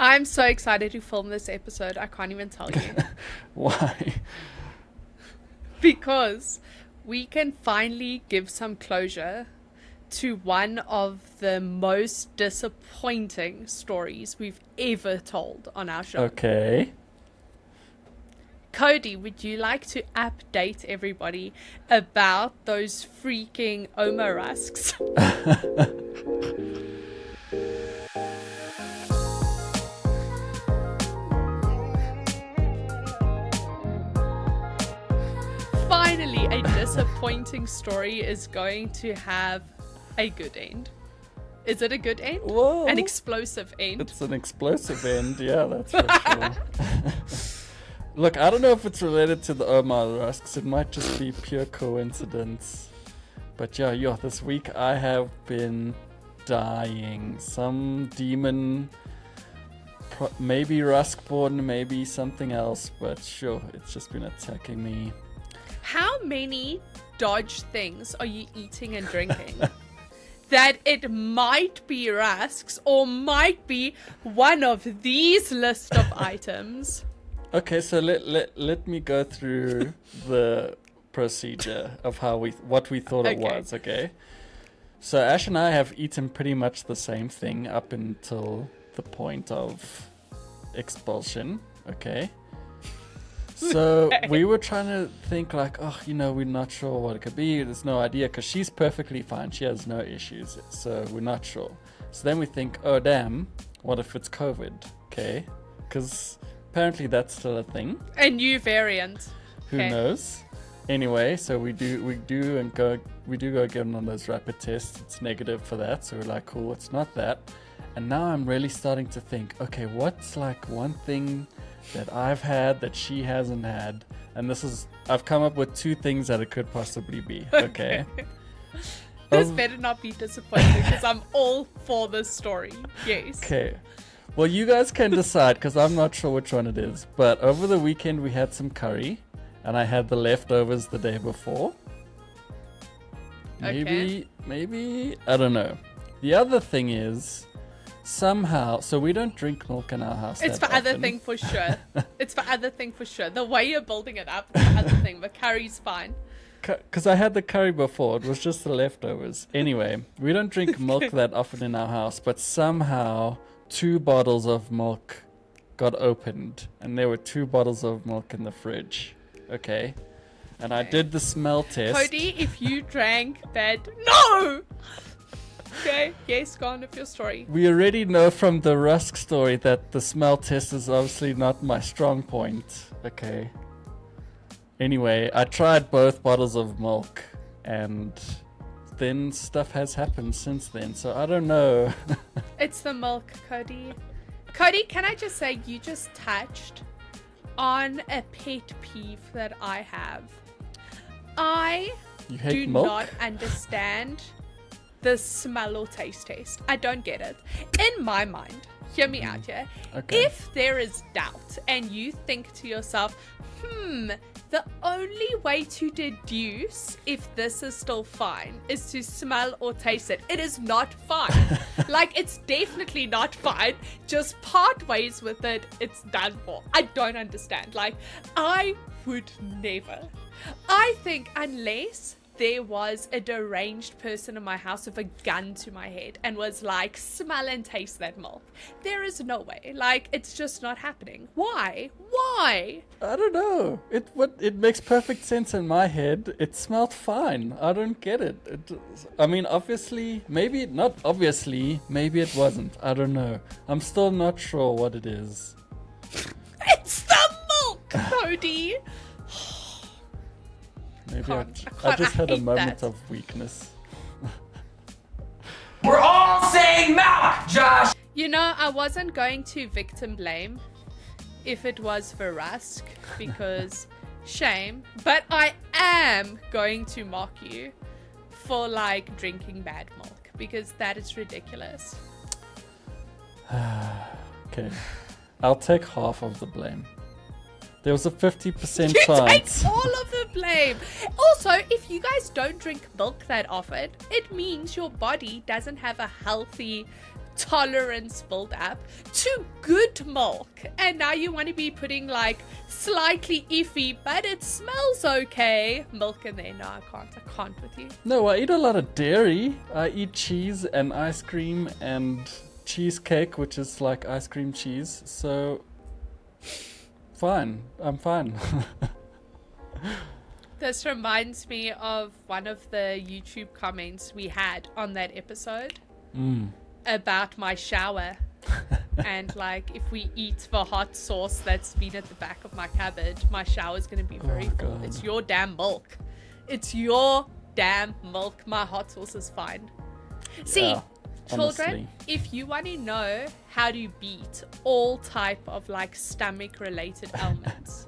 I'm so excited to film this episode. I can't even tell you. Why? Because we can finally give some closure to one of the most disappointing stories we've ever told on our show. Okay. Cody, would you like to update everybody about those freaking Oma rusks? Finally, a disappointing story is going to have a good end. Is it a good end? Whoa. An explosive end? It's an explosive end, yeah, that's for sure. Look, I don't know if it's related to the Oma rusks. It might just be pure coincidence. But yeah, this week I have been dying. Some demon, maybe ruskborn, maybe something else, but sure, it's just been attacking me. How many dodge things are you eating and drinking? That it might be rusks or might be one of these list of items. Okay, so let me go through the procedure of what we thought it was, okay? So Ash and I have eaten pretty much the same thing up until the point of expulsion, okay? So we were trying to think like, we're not sure what it could be. There's no idea because she's perfectly fine. She has no issues. So we're not sure. So then we think, oh, damn, what if it's COVID? Okay. Because apparently that's still a thing. A new variant. Who knows? Anyway, so we do go get one of those rapid tests. It's negative for that. So we're like, cool, it's not that. And now I'm really starting to think, okay, what's like one thing that I've had that she hasn't had? And I've come up with two things that it could possibly be. Okay. This better not be disappointing because I'm all for this story. Yes. Okay. Well, you guys can decide because I'm not sure which one it is. But over the weekend we had some curry and I had the leftovers the day before. Maybe, I don't know. The other thing is, somehow, so we don't drink milk in our house. It's for other thing for sure. It's for other thing for sure. The way you're building it up, it's for other thing. But curry's fine. Because I had the curry before. It was just the leftovers. Anyway, we don't drink milk that often in our house. But somehow, 2 bottles of milk got opened. And there were 2 bottles of milk in the fridge. Okay. And I did the smell test. Cody, if you drank that... No! Okay, yes, go on with your story. We already know from the rusk story that the smell test is obviously not my strong point. Okay. Anyway, I tried both bottles of milk and then stuff has happened since then, so I don't know. It's the milk, Cody. Cody, can I just say you just touched on a pet peeve that I have. I do milk? not understand the smell or taste test. I don't get it. In my mind, hear me out here. Okay. If there is doubt and you think to yourself, the only way to deduce if this is still fine is to smell or taste it. It is not fine. Like, it's definitely not fine. Just part ways with it, it's done for. I don't understand. Like, I would never. I think unless there was a deranged person in my house with a gun to my head and was like, smell and taste that milk. There is no way. Like, it's just not happening. Why? Why? I don't know. It makes perfect sense in my head. It smelled fine. I don't get it. I mean, obviously, maybe not obviously, maybe it wasn't. I don't know. I'm still not sure what it is. It's the milk, Cody. Maybe I just had a moment of weakness. We're all saying milk, Josh! You know, I wasn't going to victim blame if it was for Rusk, because shame, but I am going to mock you for, like, drinking bad milk, because that is ridiculous. Okay. I'll take half of the blame. There was a 50% You chance. take all of the blame. Also, if you guys don't drink milk that often, it means your body doesn't have a healthy tolerance build up to good milk, and now you want to be putting like slightly iffy but it smells okay milk in there. No, I can't with you. No, I eat a lot of dairy. I eat cheese and ice cream and cheesecake, which is like ice cream cheese. So fine, I'm fine. This reminds me of one of the YouTube comments we had on that episode about my shower. And like, if we eat the hot sauce that's been at the back of my cupboard, my shower's going to be very full. God. It's your damn milk. It's your damn milk. My hot sauce is fine. See, children, honestly. if you want to know how to beat all type of like stomach related ailments,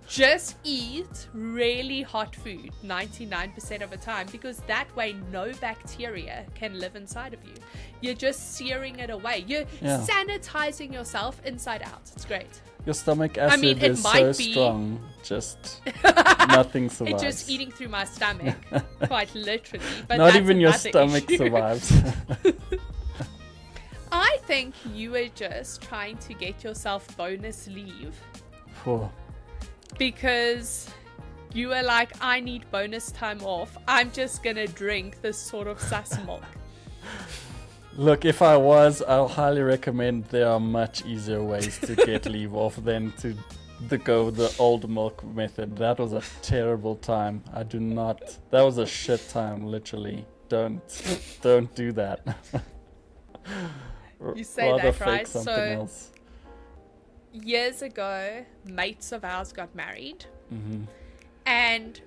just eat really hot food 99% of the time, because that way no bacteria can live inside of you. You're just searing it away. You're sanitizing yourself inside out. It's great. Your stomach acid it is might so be- strong, just nothing survives. It's just eating through my stomach, quite literally. But Not that's even your another stomach issue. survives. I think you were just trying to get yourself bonus leave. Oh, Because you were like, I need bonus time off. I'm just gonna drink this sort of sus milk. look, if I was, I'll highly recommend there are much easier ways to get leave off than to go the old milk method. That was a terrible time. That was a shit time, literally. Don't do that. You say Rather that, fake right? something So else. years ago, mates of ours got married, Mm-hmm. and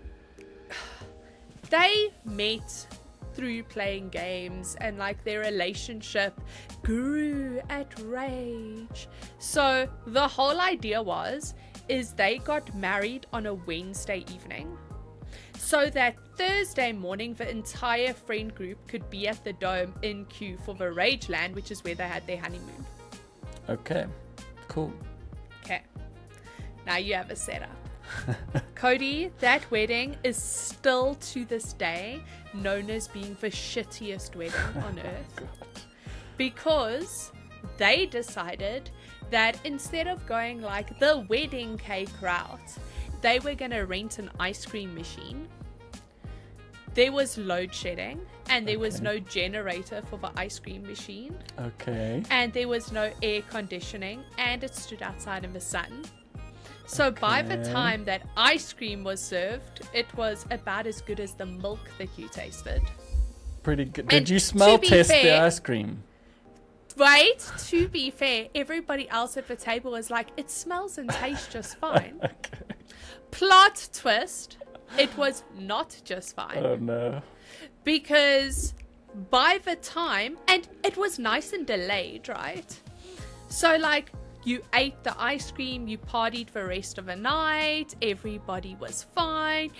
they met through playing games, and like their relationship grew at rage. So the whole idea is they got married on a Wednesday evening, so that Thursday morning the entire friend group could be at the Dome in queue for the Rage Land, which is where they had their honeymoon. Okay, cool. Okay, now you have a setup. Cody, that wedding is still to this day known as being the shittiest wedding on earth, because they decided that instead of going like the wedding cake route, they were going to rent an ice cream machine. There was load shedding, and there was no generator for the ice cream machine, Okay. and there was no air conditioning, and it stood outside in the sun. So by the Okay. time that ice cream was served, it was about as good as the milk that you tasted. Pretty good. And Did you to smell be test the fair- ice cream? Right? To be fair, everybody else at the table was like, it smells and tastes just fine. Plot twist, it was not just fine. Oh no. Because by the time, and it was nice and delayed, right? So like, you ate the ice cream, you partied the rest of the night, everybody was fine,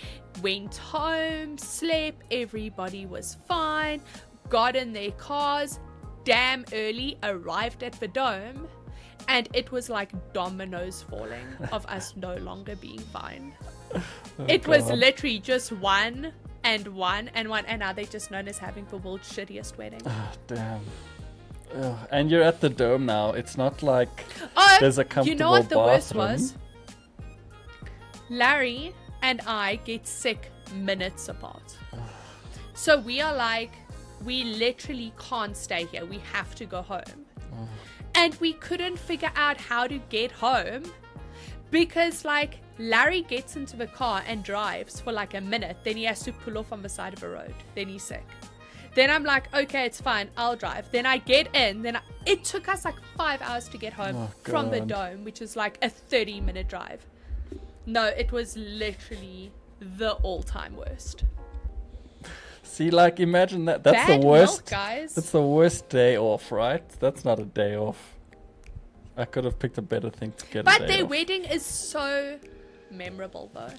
went home, slept, everybody was fine, got in their cars, damn early, arrived at the Dome, and it was like dominoes falling of us no longer being fine. It was God. literally just one, and now they're just known as having the world's shittiest wedding. Oh, damn. Ugh. And you're at the Dome now. It's not like Oh, there's a comfortable you know what the worst bathroom. was? Larry and I get sick minutes apart. So we are like, we literally can't stay here. We have to go home. And we couldn't figure out how to get home because like Larry gets into the car and drives for like a minute. Then he has to pull off on the side of a road. Then he's sick. Then I'm like, okay, it's fine, I'll drive. Then I get in. It took us like 5 hours to get home Oh, from the God. Dome, which is like a 30-minute drive. No, it was literally the all-time worst. See, like, imagine that. That's Bad the worst. milk, guys. That's the worst day off, right? That's not a day off. I could have picked a better thing to get a But day their off. wedding is so memorable, though.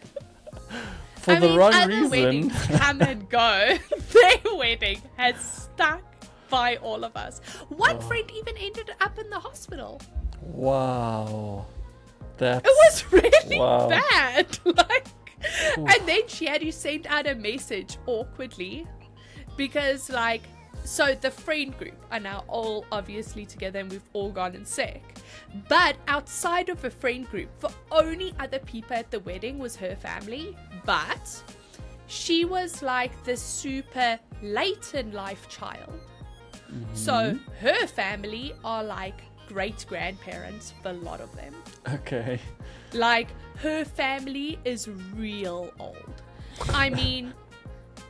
For the wrong other reason. weddings come and go. Their wedding has stuck by all of us. One friend even ended up in the hospital. Wow. That's... It was really Wow. bad. And then she had to send out a message awkwardly because, like, so the friend group are now all obviously together and we've all gotten sick. But outside of a friend group, the only other people at the wedding was her family. But she was like the super late in life child. So her family are like great grandparents for a lot of them. Okay. Like her family is real old. I mean,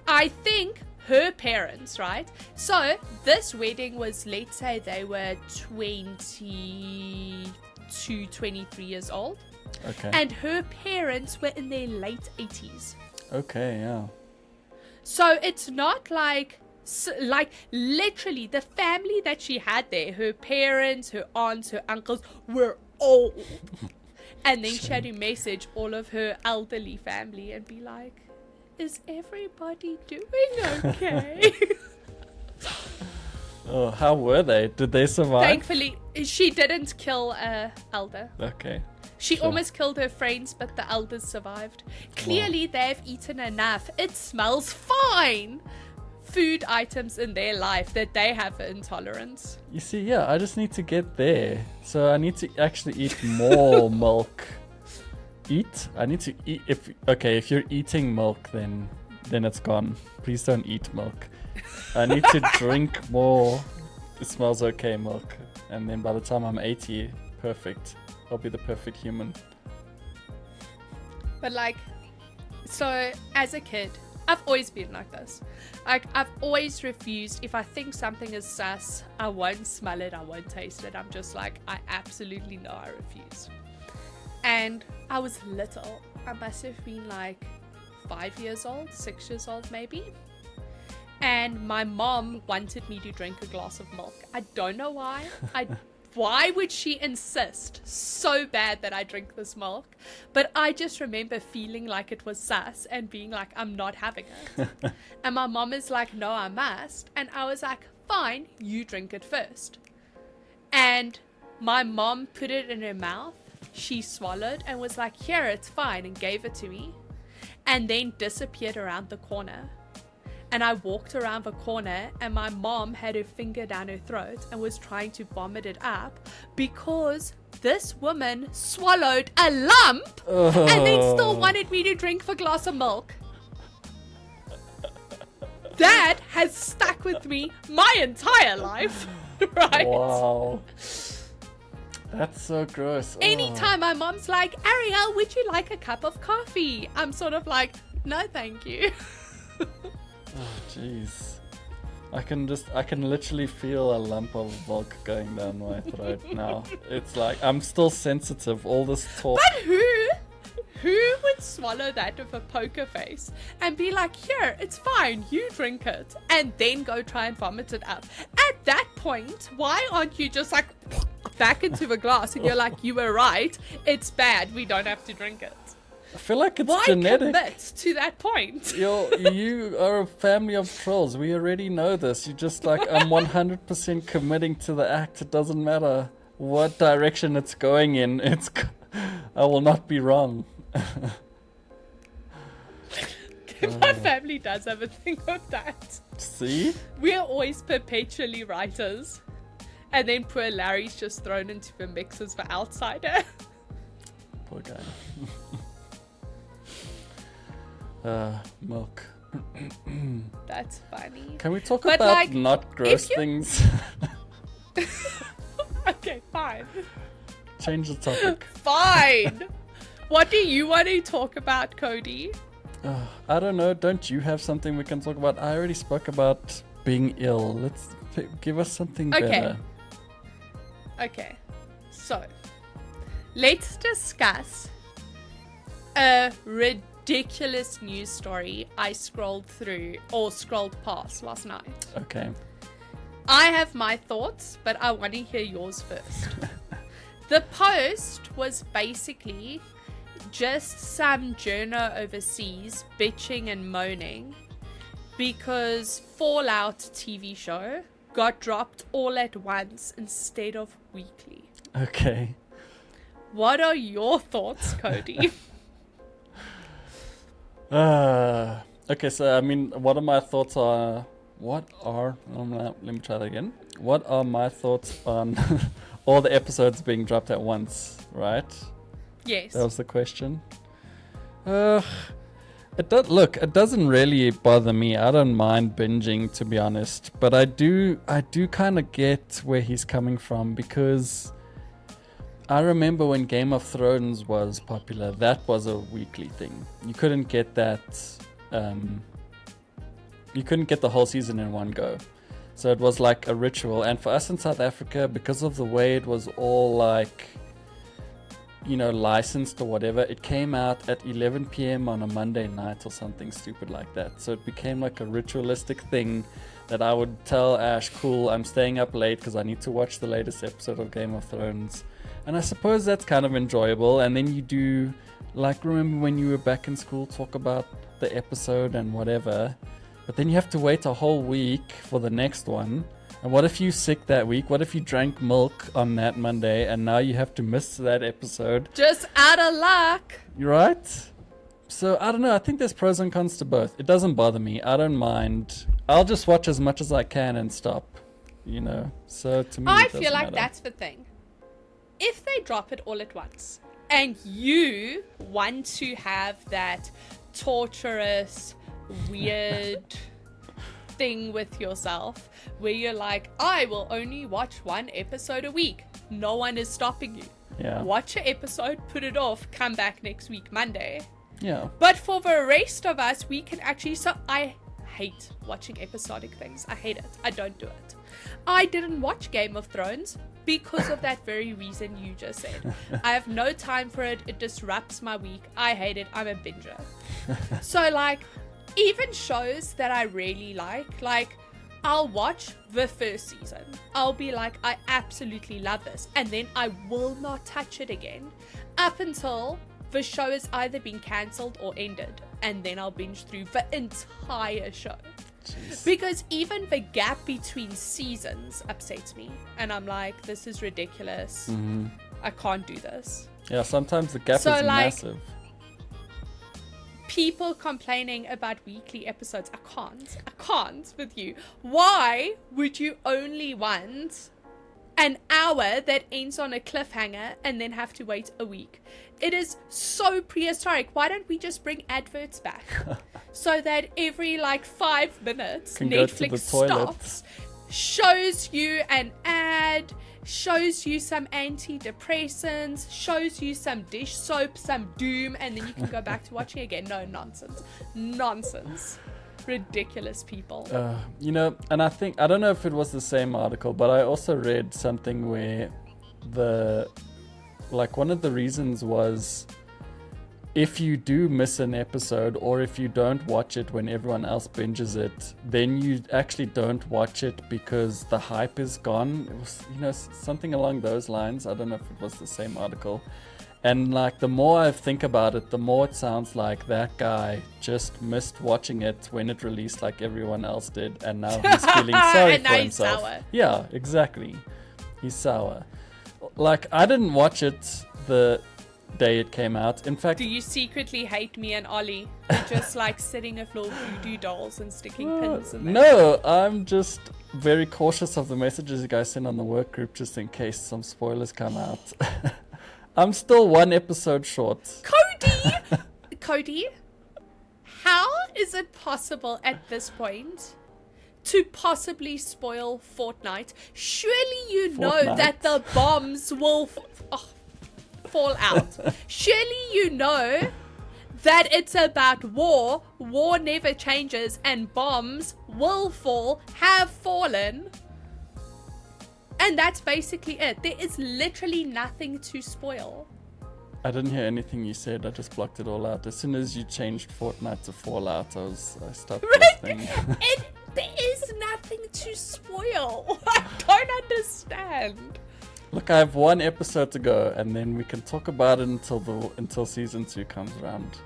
I think her parents, right? So this wedding was, let's say they were 22, 23 years old. Okay. And her parents were in their late 80s. Okay, yeah. So it's not like literally the family that she had there, her parents, her aunts, her uncles were old. And then she had to message all of her elderly family and be like, is everybody doing okay? Oh, how were they? Did they survive? Thankfully, she didn't kill a elder. Okay. She Sure. almost killed her friends, but the elders survived. Clearly, they've eaten enough. It smells fine. Food items in their life that they have intolerance. You see, yeah, I just need to get there. So I need to actually eat more milk. I need to eat. If you're eating milk, then it's gone. Please don't eat milk. I need to drink more. It smells okay milk, and then by the time I'm 80, perfect. I'll be the perfect human. But like, so as a kid, I've always been like this. Like, I've always refused. If I think something is sus, I won't smell it, I won't taste it. I'm just like, I absolutely know I refuse. And I was little. I must have been like 5 years old, 6 years old maybe. And my mom wanted me to drink a glass of milk. I don't know why. Why would she insist so bad that I drink this milk? But I just remember feeling like it was sus and being like, I'm not having it. And my mom is like, no, I must. And I was like, fine, you drink it first. And my mom put it in her mouth. She swallowed and was like, here, it's fine, and gave it to me. And then disappeared around the corner. And I walked around the corner and my mom had her finger down her throat and was trying to vomit it up because this woman swallowed a lump and then still wanted me to drink the glass of milk. That has stuck with me my entire life, right? Wow. That's so gross. Anytime my mom's like, Arielle, would you like a cup of coffee? I'm sort of like, no, thank you. Oh, jeez. I can literally feel a lump of milk going down my throat now. It's like, I'm still sensitive, all this talk. But who would swallow that with a poker face and be like, here, it's fine, you drink it, and then go try and vomit it up? At that point, why aren't you just like back into the glass and you're like, you were right, it's bad, we don't have to drink it? I feel like it's Why genetic. commit to that point? You are a family of trolls. We already know this. You just like, I'm 100% committing to the act. It doesn't matter what direction it's going in. I will not be wrong. My family does have a thing of that. See? We're always perpetually writers. And then poor Larry's just thrown into the mix as the outsider. Poor guy. Milk. That's funny. Can we talk But, about like, not gross if you- things? Okay, fine. Change the topic. Fine. What do you want to talk about, Cody? I don't know. Don't you have something we can talk about? I already spoke about being ill. Let's give us something better. Okay. So, let's discuss a ridiculous news story I scrolled past last night. Okay. I have my thoughts, but I want to hear yours first. The post was basically just some journo overseas bitching and moaning because Fallout TV show got dropped all at once instead of weekly. Okay. What are your thoughts, Cody? Okay, so I mean, one of my thoughts are let me try that again. What are my thoughts on all the episodes being dropped at once, right? Yes. That was the question. It doesn't really bother me. I don't mind binging, to be honest, but I do kind of get where he's coming from, because I remember when Game of Thrones was popular, that was a weekly thing. You couldn't get that. You couldn't get the whole season in one go. So it was like a ritual. And for us in South Africa, because of the way it was all like, licensed or whatever, it came out at 11 p.m. on a Monday night or something stupid like that. So it became like a ritualistic thing that I would tell Ash, cool, I'm staying up late because I need to watch the latest episode of Game of Thrones. And I suppose that's kind of enjoyable. And then you do, like, remember when you were back in school, talk about the episode and whatever. But then you have to wait a whole week for the next one. And what if you're sick that week? What if you drank milk on that Monday and now you have to miss that episode? Just out of luck. You're right. So, I don't know. I think there's pros and cons to both. It doesn't bother me. I don't mind. I'll just watch as much as I can and stop. So, to me, I feel like that's the thing. If they drop it all at once and you want to have that torturous, weird thing with yourself where you're like, I will only watch one episode a week. No one is stopping you. Yeah. Watch an episode, put it off, come back next week, Monday. Yeah. But for the rest of us, we can actually... So I hate watching episodic things. I hate it. I don't do it. I didn't watch Game of Thrones because of that very reason you just said. I have no time for it. It disrupts my week. I hate it. I'm a binger. So, like, even shows that I really like, I'll watch the first season. I'll be like, I absolutely love this. And then I will not touch it again up until the show has either been cancelled or ended. And then I'll binge through the entire show. Jeez. Because even the gap between seasons upsets me. And I'm like, this is ridiculous. Mm-hmm. I can't do this. Yeah, sometimes the gap is massive. People complaining about weekly episodes. I can't with you. Why would you only want an hour that ends on a cliffhanger and then have to wait a week? It is so prehistoric. Why don't we just bring adverts back so that every 5 minutes Netflix stops, shows you an ad, shows you some antidepressants, shows you some dish soap, some doom, and then you can go back to watching again. No, nonsense. Ridiculous people. And I don't know if it was the same article, but I also read something where one of the reasons was, if you do miss an episode or if you don't watch it when everyone else binges it, then you actually don't watch it because the hype is gone. It was, something along those lines. I don't know if it was the same article. And the more I think about it, the more it sounds like that guy just missed watching it when it released like everyone else did. And now he's feeling sorry for himself. Sour. Yeah, exactly. He's sour. I didn't watch it the day it came out. In fact, do you secretly hate me and Ollie? You're just sitting with little voodoo dolls and sticking pins in them. No, I'm just very cautious of the messages you guys send on the work group just in case some spoilers come out. I'm still one episode short. Cody, how is it possible at this point to possibly spoil Fortnite? Surely you know that the bombs will fall out. Surely you know that it's about war. War never changes and bombs will fall, have fallen. And that's basically it. There is literally nothing to spoil. I didn't hear anything you said. I just blocked it all out. As soon as you changed Fortnite to Fallout, I stopped listening. There is nothing to spoil. I don't understand. Look, I have one episode to go, and then we can talk about it until season 2 comes around.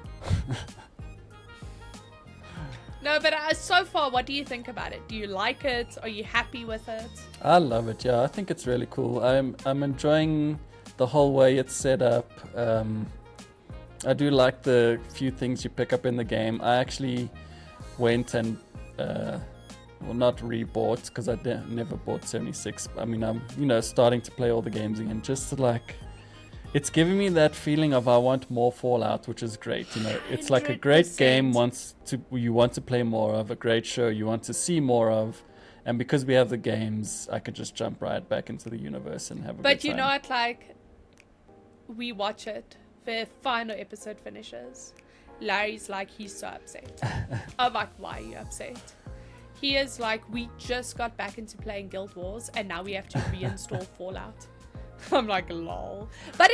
No, but so far, what do you think about it? Do you like it? Are you happy with it? I love it. Yeah, I think it's really cool. I'm enjoying the whole way it's set up. I do like the few things you pick up in the game. I actually went and well, not re-bought, because I never bought 76. I mean, I'm, starting to play all the games again, just to like, it's giving me that feeling of I want more Fallout, which is great. It's like a great game you want to play more of, a great show you want to see more of, and because we have the games, I could just jump right back into the universe and have a good time. But you know what, like, we watch it, the final episode finishes. Larry's like, he's so upset. I'm like, why are you upset? He is like, we just got back into playing Guild Wars and now we have to reinstall Fallout. I'm like, lol. But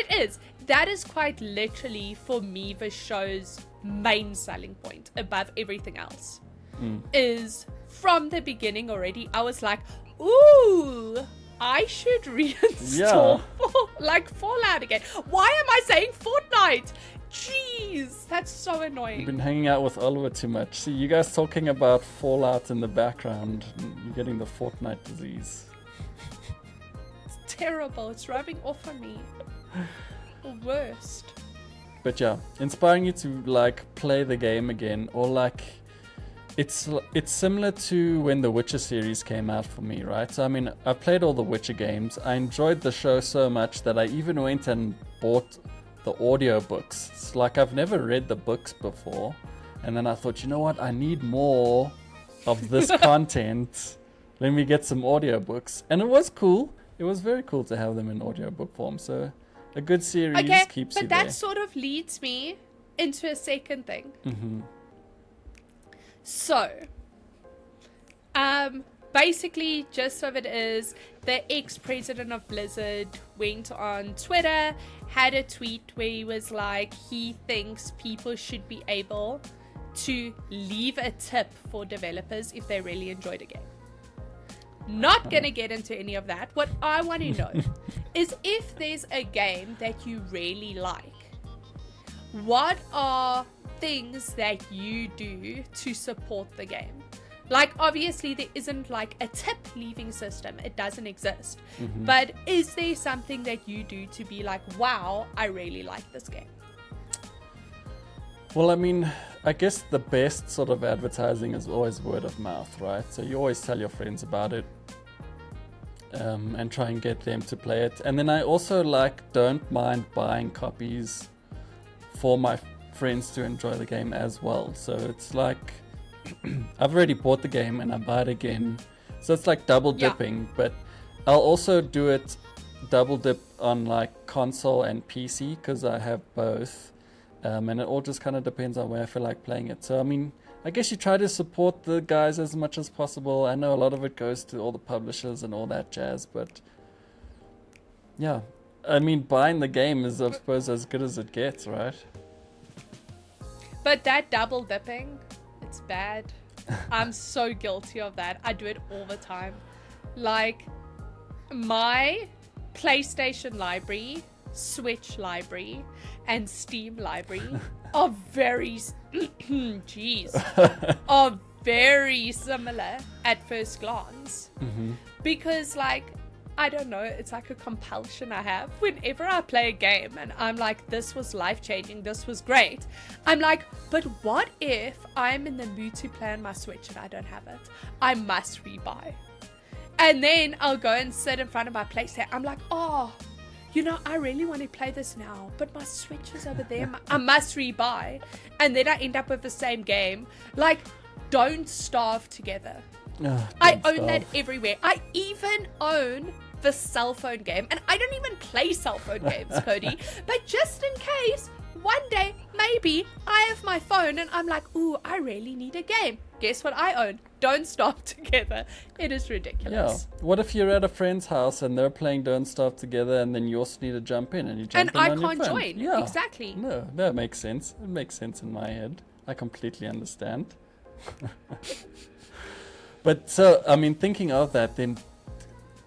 that is quite literally for me the show's main selling point above everything else. Is from the beginning already, I was like, ooh, I should reinstall Fallout again. Why am I saying Fortnite? Jeez, that's so annoying. You've been hanging out with Oliver too much. See, you guys talking about Fallout in the background, you're getting the Fortnite disease. It's terrible. It's rubbing off on me. The worst. But yeah, inspiring you to like play the game again, or like it's similar to when the Witcher series came out for me, right? So I mean, I played all the Witcher games. I enjoyed the show so much that I even went and bought the audiobooks. It's like I've never read the books before, and then I thought, you know what, I need more of this content. Let me get some audiobooks. And it was cool. It was very cool to have them in audiobook form. So a good series keeps you there. But that sort of leads me into a second thing. So basically, gist of it is the ex-president of Blizzard went on Twitter, had a tweet where he was like, he thinks people should be able to leave a tip for developers if they really enjoyed a game. Not gonna get into any of that. What I want to know is if there's a game that you really like, what are things that you do to support the game? Like, obviously, there isn't like a tip leaving system. It doesn't exist. But is there something that you do to be like, wow, I really like this game? Well, I mean, I guess the best sort of advertising is always word of mouth, right? So you always tell your friends about it and try and get them to play it. And then I also don't mind buying copies for my friends to enjoy the game as well. So it's like I've already bought the game and I buy it again. So it's like double dipping, but I'll also do it double dip on like console and PC because I have both. And it all just kind of depends on where I feel like playing it. So, I mean, I guess you try to support the guys as much as possible. I know a lot of it goes to all the publishers and all that jazz, but yeah. I mean, buying the game is, I suppose, as good as it gets, right? But that double dipping, it's bad. I'm so guilty of that. I do it all the time. Like, my PlayStation library, Switch library, and Steam library are very are very similar at first glance. Because like, I don't know, it's like a compulsion I have whenever I play a game and I'm like, this was life-changing, this was great. I'm like, but what if I'm in the mood to play on my Switch and I don't have it? I must rebuy. And then I'll go and sit in front of my PlayStation. I'm like, oh, you know, I really want to play this now, but my Switch is over there. I must rebuy. And then I end up with the same game. Like, don't starve together. I own that everywhere. I even own the cell phone game. And I don't even play cell phone games, Cody. But just in case, one day, maybe, I have my phone and I'm like, ooh, I really need a game. Guess what I own? Don't Starve Together. It is ridiculous. Yeah. What if you're at a friend's house and they're playing Don't Starve Together and then you also need to jump in and you jump in on your phone? And I can't join. Yeah. Exactly. No, that makes sense. It makes sense in my head. I completely understand. But so, I mean, thinking of that, then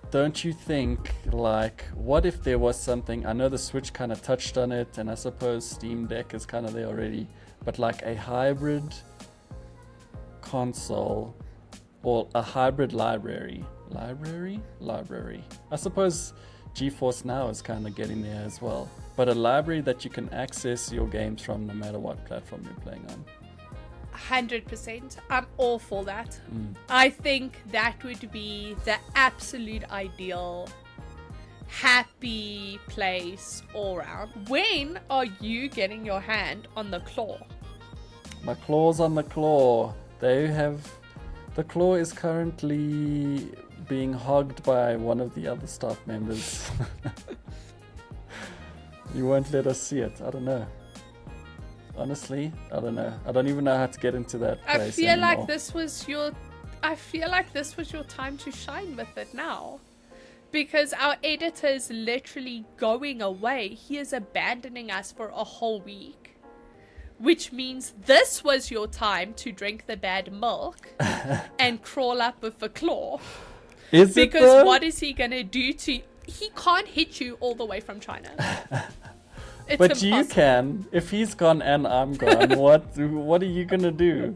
don't you think, like, what if there was something, I know the Switch kind of touched on it, and I suppose Steam Deck is kind of there already, but like a hybrid console or a hybrid library. I suppose GeForce Now is kind of getting there as well, but a library that you can access your games from no matter what platform you're playing on. 100%. I'm all for that. I think that would be the absolute ideal happy place all round. When are you getting your hand on the claw? My claw's on the claw. The claw is currently being hogged by one of the other staff members. You won't let us see it. I don't know. Honestly, I don't know. I don't even know how to get into that place I feel anymore. like this was your time to shine with it now. Because our editor is literally going away. He is abandoning us for a whole week. Which means this was your time to drink the bad milk and crawl up with the claw. Is it Because though? what is he going to do to... He can't hit you all the way from China. It's But you impossible. can. If he's gone and I'm gone, what are you gonna do?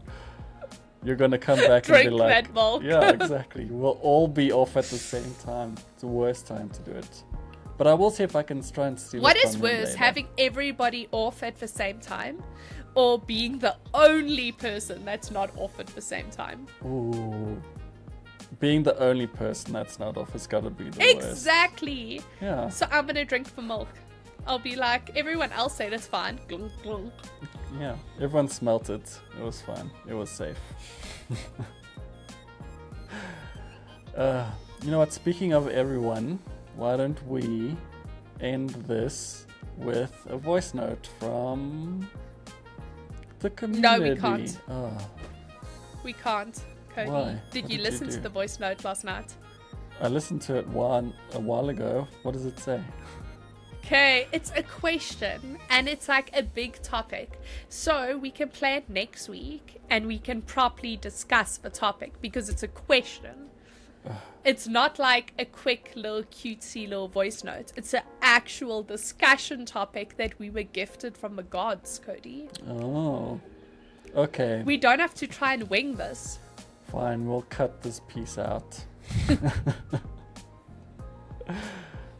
You're gonna come back Drink and be like, that milk. yeah, exactly. We'll all be off at the same time. It's the worst time to do it. But I will see if I can try and steal What it is from him worse, later. having everybody off at the same time, or being the only person that's not off at the same time? Ooh. Being the only person that's not off has gotta be the worst. Exactly. Yeah. So I'm gonna drink the milk. I'll be like, everyone else said it's fine. Glunk, glunk. Yeah. Everyone smelt it. It was fine. It was safe. You know what? Speaking of everyone, why don't we end this with a voice note from the community? can't. Oh, We can't, Cody. Why? Did What you did you listen to do? the voice note last night? I listened to it a while ago. What does it say? Okay, it's a question and it's like a big topic. So we can play it next week and we can properly discuss the topic because it's a question. It's not like a quick little cutesy little voice note. It's an actual discussion topic that we were gifted from the gods, Cody. Oh. Okay. We don't have to try and wing this. Fine, we'll cut this piece out.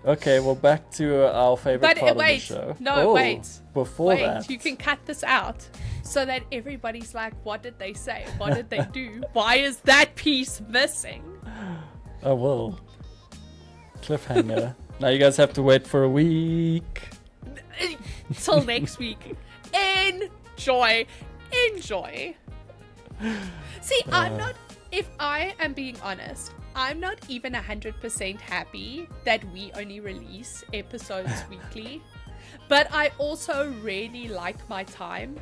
Okay, well, back to our favorite But part wait, of the show. no, Oh, wait. Before Wait, that, you can cut this out so that everybody's like, what did they say? What did they do? Why is that piece missing? I will. Cliffhanger. Now you guys have to wait for a week. Till next week. Enjoy. See, I'm not, if I am being honest, I'm not even 100% happy that we only release episodes weekly. But I also really like my time.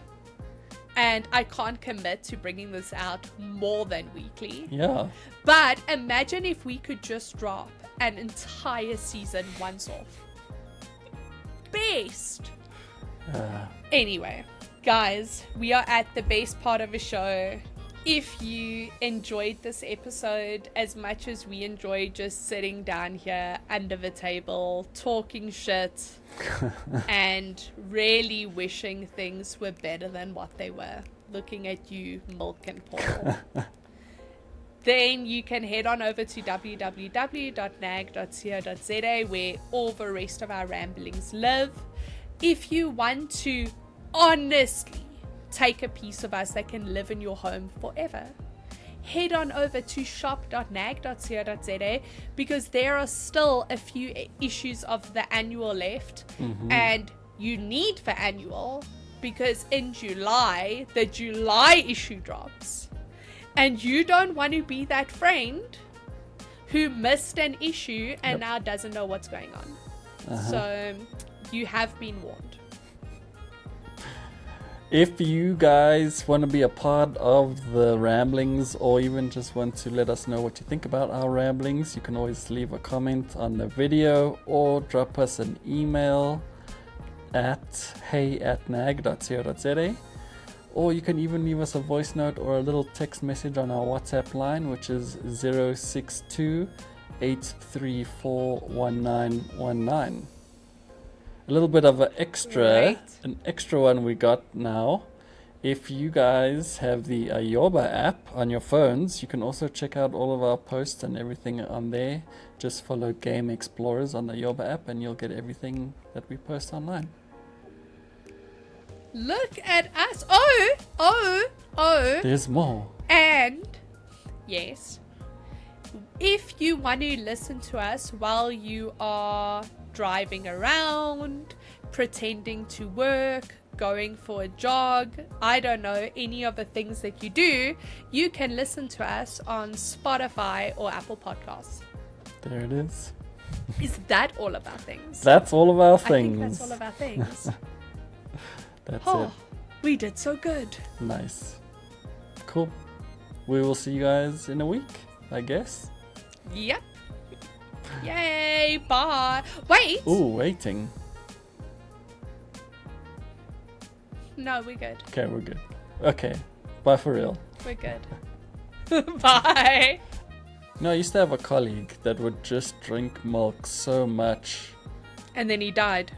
And I can't commit to bringing this out more than weekly. Yeah. But imagine if we could just drop an entire season once off. Best. Anyway, guys, we are at the best part of the show. If you enjoyed this episode as much as we enjoyed just sitting down here under the table, talking shit, and really wishing things were better than what they were, looking at you, Milk and Paul, then you can head on over to www.nag.co.za where all the rest of our ramblings live. If you want to honestly take a piece of us that can live in your home forever, head on over to shop.nag.co.za because there are still a few issues of the annual left, and you need the annual because in July the July issue drops, and you don't want to be that friend who missed an issue and now doesn't know what's going on. So you have been warned. If you guys want to be a part of the ramblings or even just want to let us know what you think about our ramblings, you can always leave a comment on the video or drop us an email at hey@nag.co.za, or you can even leave us a voice note or a little text message on our WhatsApp line, which is 062-834-1919. A little bit of an extra one we got now. If you guys have the Ayoba app on your phones, you can also check out all of our posts and everything on there. Just follow Game Explorers on the Ayoba app and you'll get everything that we post online. Look at us. Oh. There's more. And, yes, if you want to listen to us while you are driving around, pretending to work, going for a jog, I don't know, any of the things that you do, you can listen to us on Spotify or Apple Podcasts. There it is. Is that all of our things? That's all of our I things. think that's all of our things. That's Oh, it. we did so good. Nice. Cool. We will see you guys in a week, I guess. Yep. Yay, bye. Wait. Ooh, waiting. No, we're good. Okay, we're good. Okay. Bye for real. We're good. Bye. No, I used to have a colleague that would just drink milk so much. And then he died.